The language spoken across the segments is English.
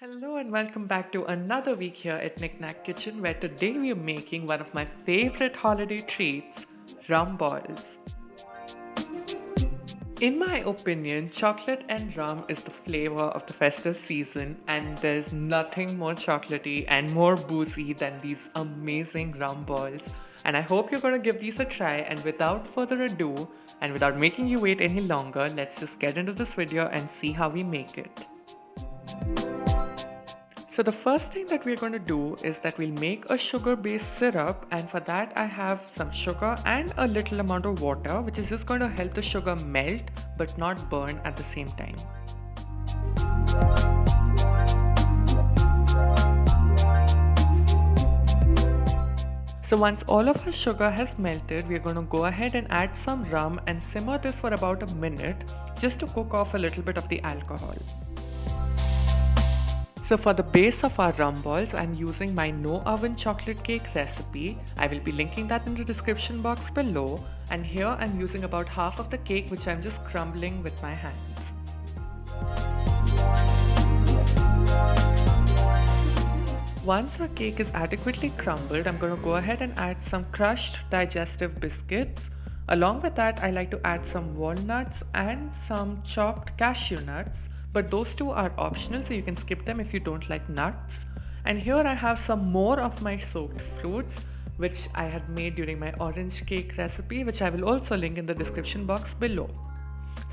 Hello and welcome back to another week here at Knack Kitchen, where today we are making one of my favorite holiday treats, rum balls. In my opinion, chocolate and rum is the flavor of the festive season, and there's nothing more chocolatey and more boozy than these amazing rum balls. And I hope you're going to give these a try. And without further ado, and without making you wait any longer, let's just get into this video and see how we make it. So the first thing that we're going to do is that we'll make a sugar-based syrup, and for that I have some sugar and a little amount of water, which is just going to help the sugar melt but not burn at the same time. So once all of our sugar has melted, we're going to go ahead and add some rum and simmer this for about a minute just to cook off a little bit of the alcohol. So for the base of our rum balls, I'm using my no oven chocolate cake recipe. I will be linking that in the description box below. And here I'm using about half of the cake, which I'm just crumbling with my hands. Once our cake is adequately crumbled, I'm going to go ahead and add some crushed digestive biscuits. Along with that, I like to add some walnuts and some chopped cashew nuts. But those two are optional, so you can skip them if you don't like nuts. And here I have some more of my soaked fruits, which I had made during my orange cake recipe, which I will also link in the description box below.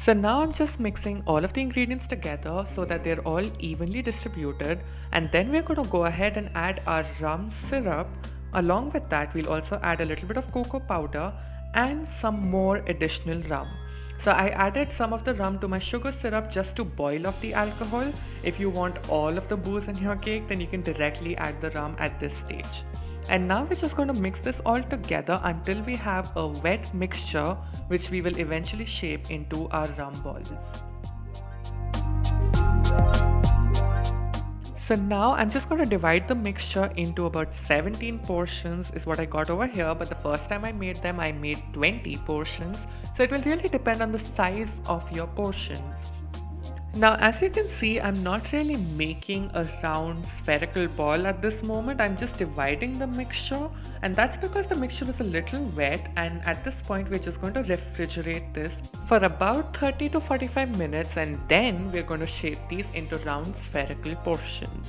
So now I'm just mixing all of the ingredients together so that they're all evenly distributed, and then we're going to go ahead and add our rum syrup. Along with that, we'll also add a little bit of cocoa powder and some more additional rum. So I added some of the rum to my sugar syrup just to boil off the alcohol. If you want all of the booze in your cake, then you can directly add the rum at this stage. And now we're just going to mix this all together until we have a wet mixture, which we will eventually shape into our rum balls. So now I'm just going to divide the mixture into about 17 portions is what I got over here, but the first time I made them, I made 20 portions. So it will really depend on the size of your portions. Now, as you can see, I'm not really making a round spherical ball at this moment. I'm just dividing the mixture, and that's because the mixture is a little wet, and at this point we're just going to refrigerate this for about 30 to 45 minutes, and then we're going to shape these into round spherical portions.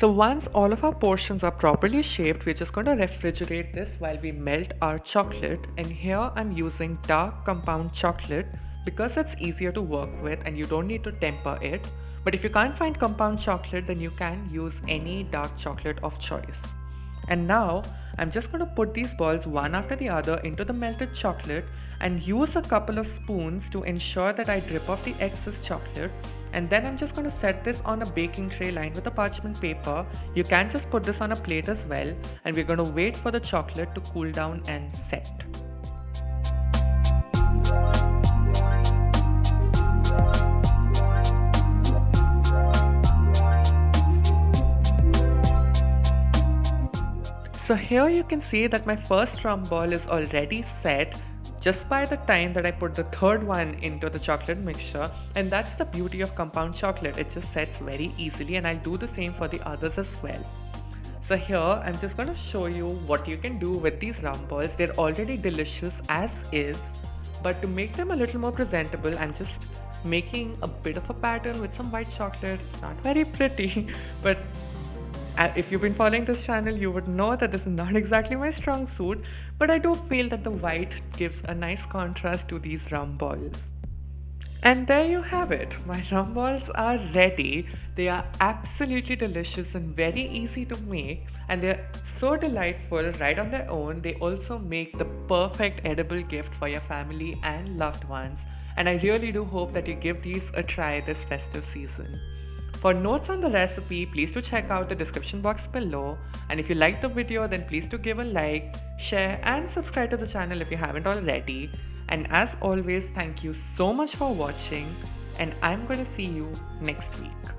So once all of our portions are properly shaped, we're just going to refrigerate this while we melt our chocolate. And here I'm using dark compound chocolate because it's easier to work with and you don't need to temper it. But if you can't find compound chocolate, then you can use any dark chocolate of choice. And now I'm just going to put these balls one after the other into the melted chocolate and use a couple of spoons to ensure that I drip off the excess chocolate. And then I'm just going to set this on a baking tray lined with a parchment paper. You can just put this on a plate as well, and we're going to wait for the chocolate to cool down and set. So here you can see that my first rum ball is already set just by the time that I put the third one into the chocolate mixture, and that's the beauty of compound chocolate. It just sets very easily, and I'll do the same for the others as well. So here I'm just going to show you what you can do with these rum balls. They're already delicious as is, but to make them a little more presentable, I'm just making a bit of a pattern with some white chocolate. It's not very pretty, but if you've been following this channel, you would know that this is not exactly my strong suit, but I do feel that the white gives a nice contrast to these rum balls. And there you have it. My rum balls are ready. They are absolutely delicious and very easy to make, and they're so delightful right on their own. They also make the perfect edible gift for your family and loved ones, and I really do hope that you give these a try this festive season. For notes on the recipe, please do check out the description box below, and if you liked the video, then please do give a like, share and subscribe to the channel if you haven't already. And as always, thank you so much for watching. and I'm going to see you next week.